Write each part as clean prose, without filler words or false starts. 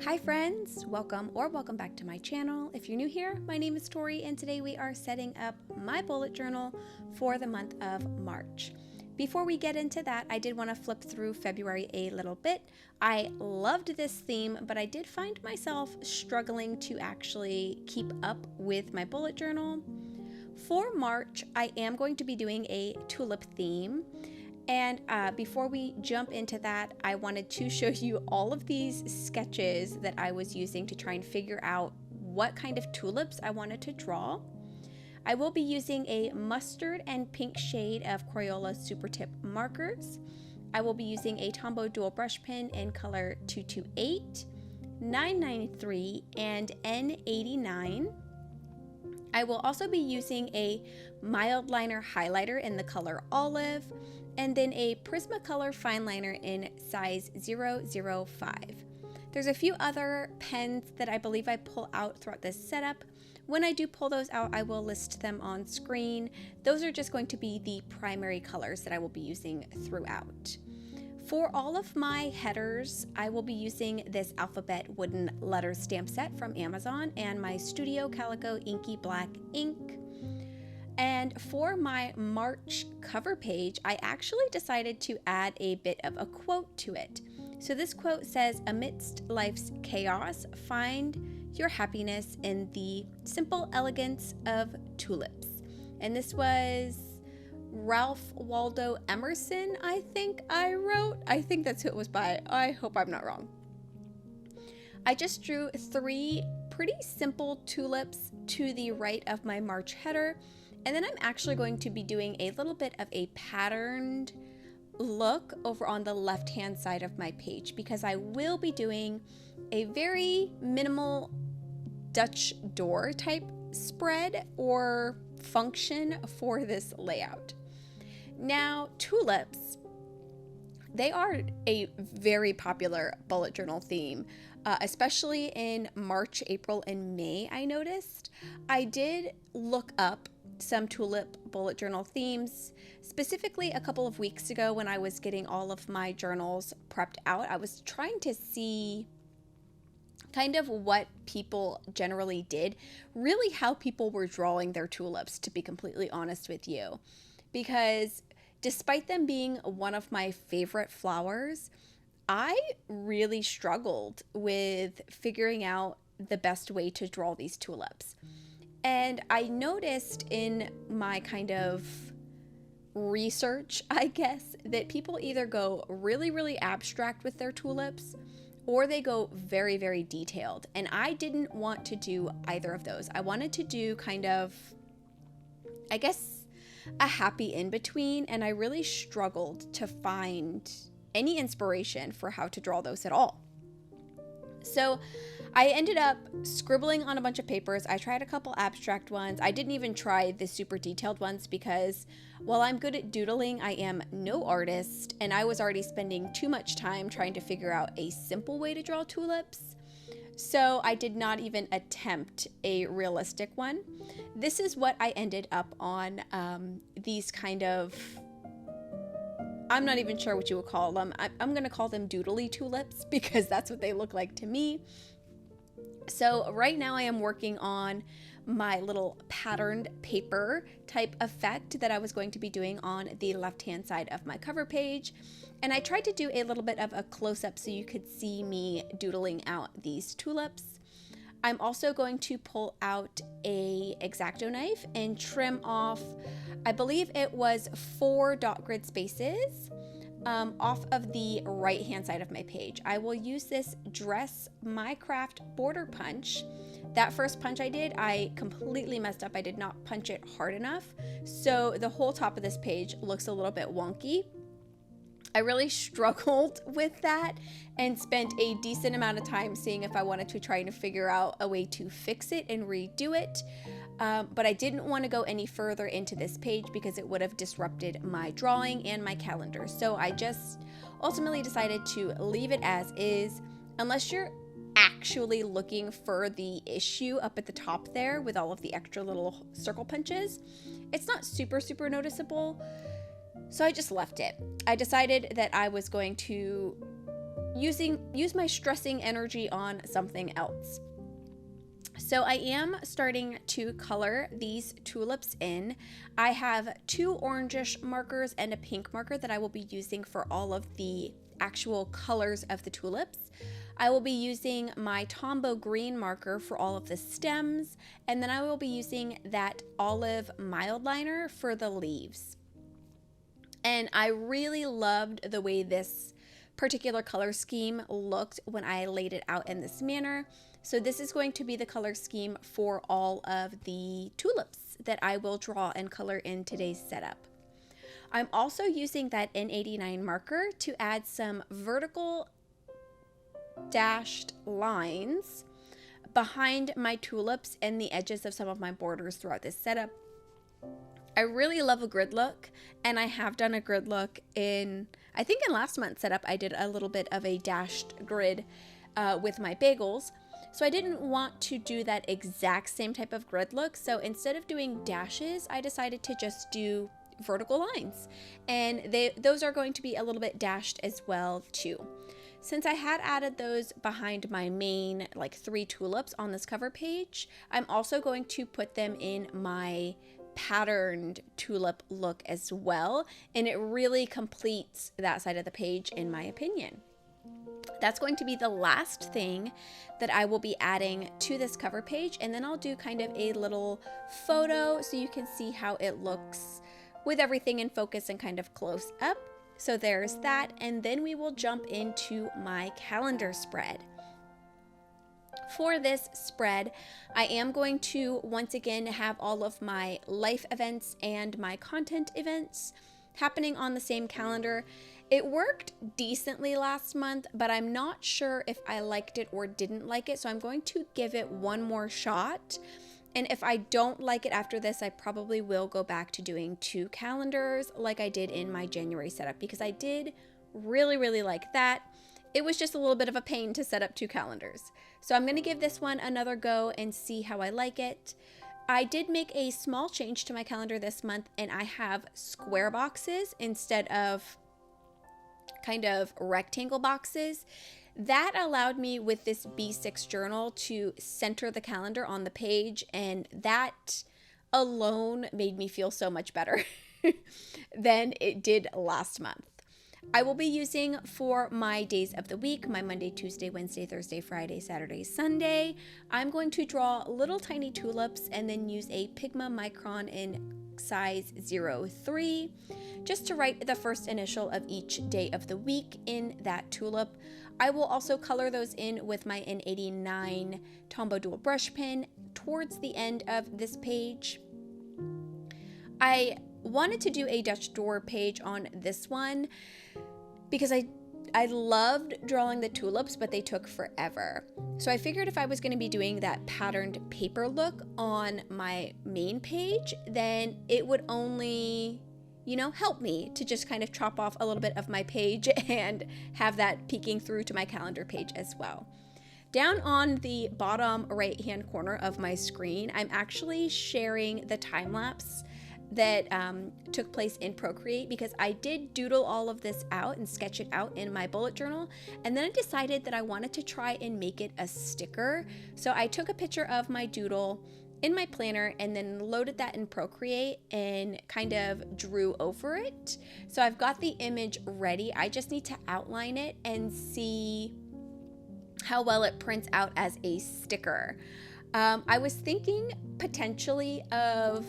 Hi friends, welcome back to my channel. If you're new here, my name is Tori and today we are setting up my bullet journal for the month of March. Before we get into that, I did want to flip through February a little bit. I loved this theme, but I did find myself struggling to actually keep up with my bullet journal. For March, I am going to be doing a tulip theme. And before we jump into that, I wanted to show you all of these sketches that I was using to try and figure out what kind of tulips I wanted to draw. I will be using a mustard and pink shade of Crayola Super Tip markers. I will be using a Tombow dual brush pen in color 228, 993, and N89. I will also be using a mild liner highlighter in the color olive, and then a Prismacolor fine liner in size 005. There's a few other pens that I believe I pull out throughout this setup. When I do pull those out, I will list them on screen. Those are just going to be the primary colors that I will be using throughout. For all of my headers, I will be using this alphabet wooden letter stamp set from Amazon and my Studio Calico Inky Black ink. And for my March cover page, I actually decided to add a bit of a quote to it. So this quote says, "Amidst life's chaos, find your happiness in the simple elegance of tulips." And this was Ralph Waldo Emerson, I think I wrote. I think that's who it was by. I hope I'm not wrong. I just drew 3 pretty simple tulips to the right of my March header. And then I'm actually going to be doing a little bit of a patterned look over on the left-hand side of my page because I will be doing a very minimal Dutch door type spread or function for this layout. Now, tulips, they are a very popular bullet journal theme, especially in March, April, and May, I noticed. I did look up some tulip bullet journal themes. Specifically, a couple of weeks ago when I was getting all of my journals prepped out, I was trying to see kind of what people generally did, really how people were drawing their tulips, to be completely honest with you. Because despite them being one of my favorite flowers, I really struggled with figuring out the best way to draw these tulips. And I noticed in my kind of research, I guess, that people either go really, really abstract with their tulips or they go very, very detailed. And I didn't want to do either of those. I wanted to do kind of, I guess, a happy in between. And I really struggled to find any inspiration for how to draw those at all. So I ended up scribbling on a bunch of papers. I tried a couple abstract ones. I didn't even try the super detailed ones because while I'm good at doodling, I am no artist, and I was already spending too much time trying to figure out a simple way to draw tulips. So I did not even attempt a realistic one. This is what I ended up on, these kind of, I'm not even sure what you would call them. I'm going to call them doodly tulips because that's what they look like to me. So right now I am working on my little patterned paper type effect that I was going to be doing on the left-hand side of my cover page. And I tried to do a little bit of a close-up so you could see me doodling out these tulips. I'm also going to pull out a X-Acto knife and trim off, I believe it was 4 dot grid spaces off of the right hand side of my page. I will use this Dress My Craft border punch. That first punch I did, I completely messed up. I did not punch it hard enough. So the whole top of this page looks a little bit wonky. I really struggled with that and spent a decent amount of time seeing if I wanted to try and figure out a way to fix it and redo it. But I didn't want to go any further into this page because it would have disrupted my drawing and my calendar. So I just ultimately decided to leave it as is, unless you're actually looking for the issue up at the top there with all of the extra little circle punches. It's not super, super noticeable. So I just left it. I decided that I was going to use my stressing energy on something else. So I am starting to color these tulips in. I have 2 orangish markers and a pink marker that I will be using for all of the actual colors of the tulips. I will be using my Tombow green marker for all of the stems, and then I will be using that olive mild liner for the leaves. And I really loved the way this particular color scheme looked when I laid it out in this manner. So this is going to be the color scheme for all of the tulips that I will draw and color in today's setup. I'm also using that N89 marker to add some vertical dashed lines behind my tulips and the edges of some of my borders throughout this setup. I really love a grid look, and I have done a grid look in, I think in last month's setup, I did a little bit of a dashed grid with my bagels. So I didn't want to do that exact same type of grid look. So instead of doing dashes, I decided to just do vertical lines. And those are going to be a little bit dashed as well too. Since I had added those behind my main 3 tulips on this cover page, I'm also going to put them in my patterned tulip look as well, and it really completes that side of the page in my opinion. That's going to be the last thing that I will be adding to this cover page, and then I'll do kind of a little photo so you can see how it looks with everything in focus and kind of close up. So there's that, and then we will jump into my calendar spread. For this spread, I am going to once again have all of my life events and my content events happening on the same calendar. It worked decently last month, but I'm not sure if I liked it or didn't like it, so I'm going to give it one more shot. And if I don't like it after this, I probably will go back to doing 2 calendars like I did in my January setup, because I did really like that. It was just a little bit of a pain to set up 2 calendars. So I'm going to give this one another go and see how I like it. I did make a small change to my calendar this month, and I have square boxes instead of kind of rectangle boxes. That allowed me with this B6 journal to center the calendar on the page, and that alone made me feel so much better than it did last month. I will be using for my days of the week, my Monday, Tuesday, Wednesday, Thursday, Friday, Saturday, Sunday. I'm going to draw little tiny tulips and then use a Pigma Micron in size 03 just to write the first initial of each day of the week in that tulip. I will also color those in with my N89 Tombow dual brush pen towards the end of this page. I wanted to do a Dutch door page on this one because I loved drawing the tulips, but they took forever. So I figured if I was going to be doing that patterned paper look on my main page, then it would only, help me to just kind of chop off a little bit of my page and have that peeking through to my calendar page as well. Down on the bottom right-hand corner of my screen, I'm actually sharing the time lapse that took place in Procreate, because I did doodle all of this out and sketch it out in my bullet journal, and then I decided that I wanted to try and make it a sticker. So I took a picture of my doodle in my planner and then loaded that in Procreate and kind of drew over it. So I've got the image ready. I just need to outline it and see how well it prints out as a sticker. I was thinking potentially of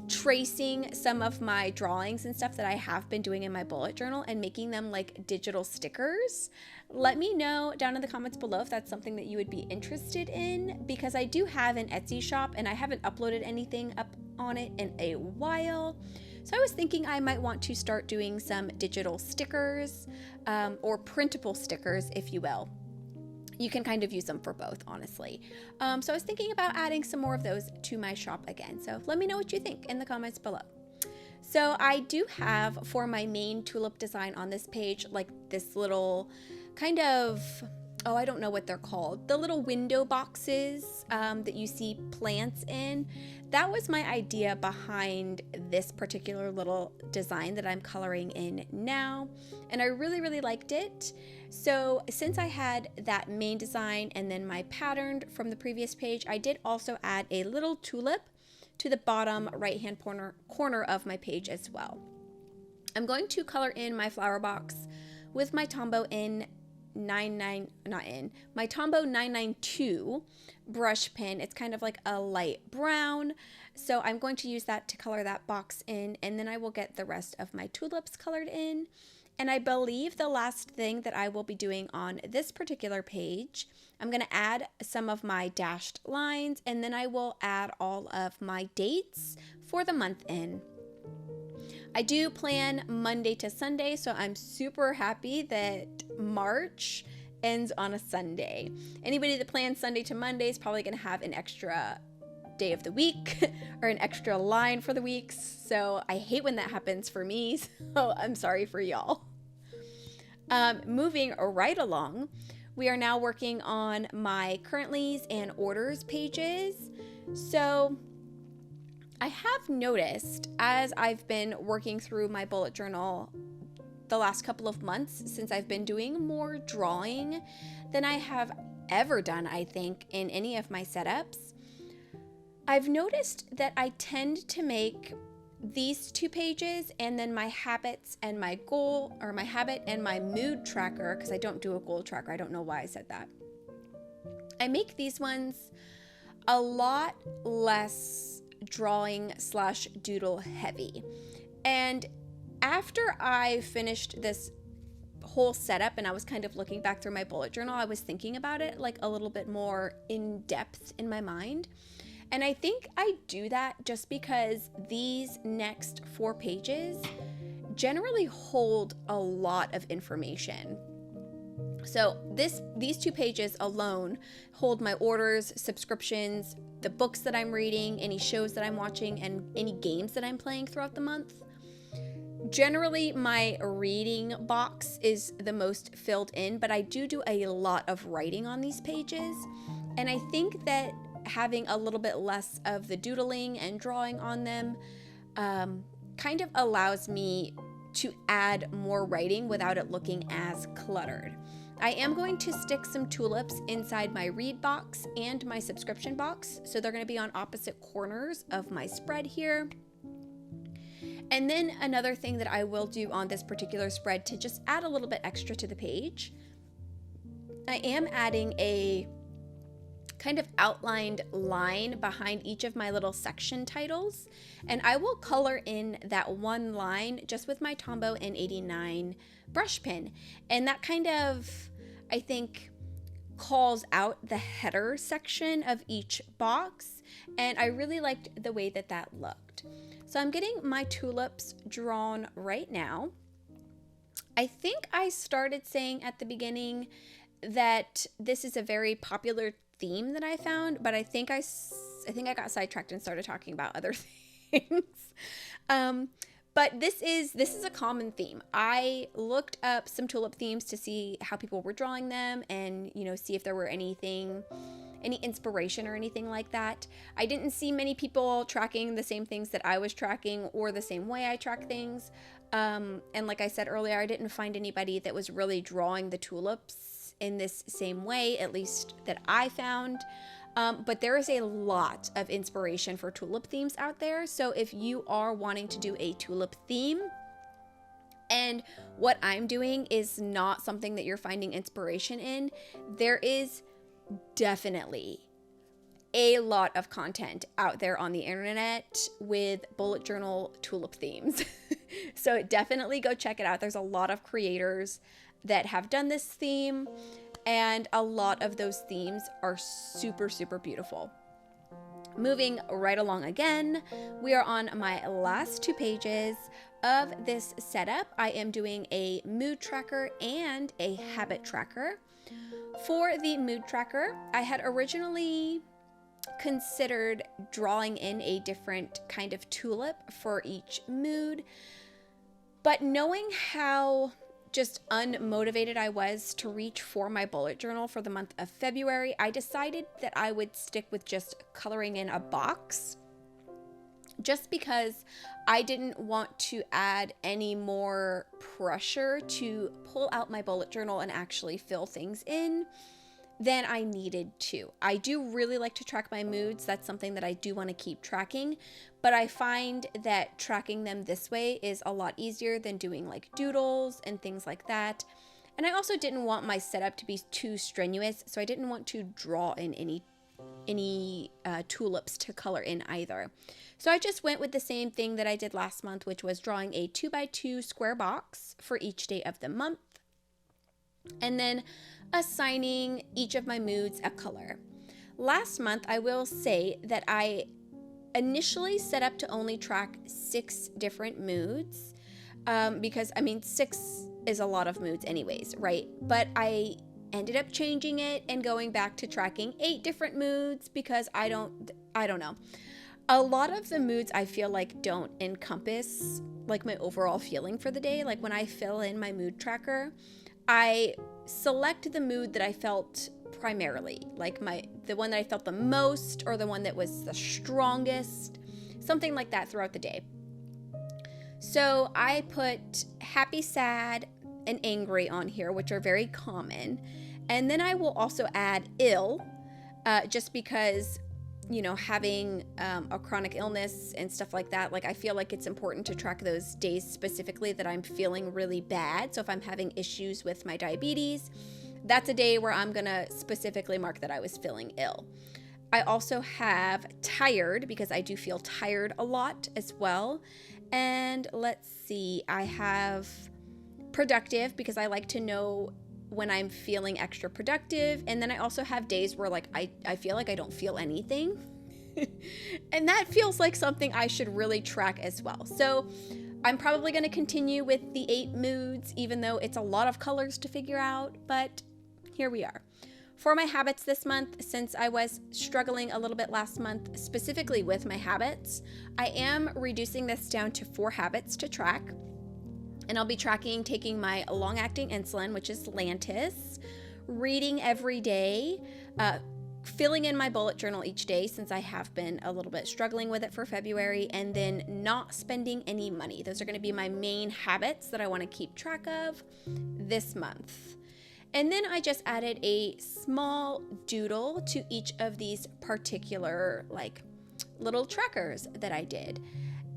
tracing some of my drawings and stuff that I have been doing in my bullet journal and making them like digital stickers. Let me know down in the comments below if that's something that you would be interested in, because I do have an Etsy shop and I haven't uploaded anything up on it in a while. So I was thinking I might want to start doing some digital stickers or printable stickers, if you will. You can kind of use them for both, honestly. So I was thinking about adding some more of those to my shop again. So let me know what you think in the comments below. So I do have, for my main tulip design on this page, like this little kind of, I don't know what they're called, the little window boxes that you see plants in. that was my idea behind this particular little design that I'm coloring in now, and I really, really liked it. So since I had that main design and then my pattern from the previous page, I did also add a little tulip to the bottom right hand corner of my page as well. I'm going to color in my flower box with my Tombow my Tombow 992 brush pen. It's kind of like a light brown, so I'm going to use that to color that box in, and then I will get the rest of my tulips colored in. And I believe the last thing that I will be doing on this particular page, I'm going to add some of my dashed lines, and then I will add all of my dates for the month in. I do plan Monday to Sunday, so I'm super happy that March ends on a Sunday. Anybody that plans Sunday to Monday is probably going to have an extra day of the week or an extra line for the weeks. So I hate when that happens for me, so I'm sorry for y'all. Moving right along, we are now working on my currentlys and orders pages. So I have noticed as I've been working through my bullet journal the last couple of months, since I've been doing more drawing than I have ever done, I think, in any of my setups, I've noticed that I tend to make these two pages and then my habits and my goal, or my habit and my mood tracker, because I don't do a goal tracker. I don't know why I said that. I make these ones a lot less drawing / doodle heavy. And after I finished this whole setup and I was kind of looking back through my bullet journal, I was thinking about it like a little bit more in depth in my mind. And I think I do that just because these next 4 pages generally hold a lot of information. So these 2 pages alone hold my orders, subscriptions, the books that I'm reading, any shows that I'm watching, and any games that I'm playing throughout the month. Generally, my reading box is the most filled in, but I do a lot of writing on these pages. And I think that having a little bit less of the doodling and drawing on them kind of allows me to add more writing without it looking as cluttered. I am going to stick some tulips inside my read box and my subscription box, so they're going to be on opposite corners of my spread here. And then another thing that I will do on this particular spread to just add a little bit extra to the page, I am adding a kind of outlined line behind each of my little section titles, and I will color in that one line just with my Tombow N89 brush pen, and that kind of, I think, calls out the header section of each box, and I really liked the way that that looked. So I'm getting my tulips drawn right now. I think I started saying at the beginning that this is a very popular theme that I found, but I think I got sidetracked and started talking about other things. But this is a common theme. I looked up some tulip themes to see how people were drawing them and, see if there were any inspiration or anything like that. I didn't see many people tracking the same things that I was tracking or the same way I track things. And like I said earlier, I didn't find anybody that was really drawing the tulips in this same way, at least that I found. But there is a lot of inspiration for tulip themes out there. So if you are wanting to do a tulip theme and what I'm doing is not something that you're finding inspiration in, there is definitely a lot of content out there on the internet with bullet journal tulip themes. So definitely go check it out. There's a lot of creators that have done this theme, and a lot of those themes are super, super beautiful. Moving right along again, we are on my last 2 pages of this setup. I am doing a mood tracker and a habit tracker. For the mood tracker, I had originally considered drawing in a different kind of tulip for each mood, but knowing how just unmotivated I was to reach for my bullet journal for the month of February, I decided that I would stick with just coloring in a box just because I didn't want to add any more pressure to pull out my bullet journal and actually fill things in than I needed to. I do really like to track my moods. That's something that I do want to keep tracking, but I find that tracking them this way is a lot easier than doing like doodles and things like that. And I also didn't want my setup to be too strenuous, so I didn't want to draw in any tulips to color in either. So I just went with the same thing that I did last month, which was drawing a 2x2 square box for each day of the month, and then assigning each of my moods a color. Last month, I will say that I initially set up to only track 6 different moods, because I mean 6 is a lot of moods anyways, right? But I ended up changing it and going back to tracking 8 different moods because I don't know. A lot of the moods I feel like don't encompass like my overall feeling for the day. Like when I fill in my mood tracker, I select the mood that I felt primarily, like the one that I felt the most or the one that was the strongest, something like that throughout the day. So I put happy, sad, and angry on here, which are very common. And then I will also add ill, just because, you know, having a chronic illness and stuff like that, like I feel like it's important to track those days specifically that I'm feeling really bad. So if I'm having issues with my diabetes, that's a day where I'm gonna specifically mark that I was feeling ill. I also have tired because I do feel tired a lot as well. And let's see, I have productive because I like to know when I'm feeling extra productive. And then I also have days where like I feel like I don't feel anything. And that feels like something I should really track as well. So I'm probably going to continue with the 8 moods, even though it's a lot of colors to figure out, but here we are. For my habits this month, since I was struggling a little bit last month, specifically with my habits, I am reducing this down to 4 habits to track. And I'll be tracking taking my long-acting insulin, which is Lantus, reading every day, filling in my bullet journal each day since I have been a little bit struggling with it for February, and then not spending any money. Those are going to be my main habits that I want to keep track of this month. And then I just added a small doodle to each of these particular like little trackers that I did.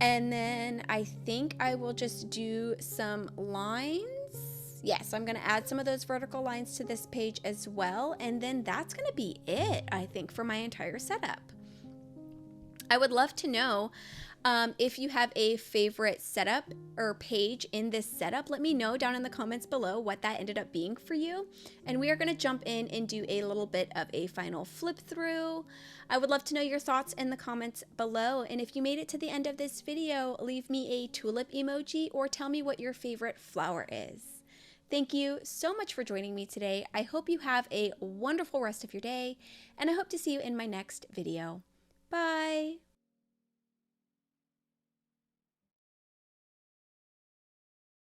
And then I think I will just do some lines. Yes, I'm going to add some of those vertical lines to this page as well. And then that's going to be it, I think, for my entire setup. I would love to know if you have a favorite setup or page in this setup. Let me know down in the comments below what that ended up being for you. And we are going to jump in and do a little bit of a final flip through. I would love to know your thoughts in the comments below. And if you made it to the end of this video, leave me a tulip emoji or tell me what your favorite flower is. Thank you so much for joining me today. I hope you have a wonderful rest of your day, and I hope to see you in my next video. Bye!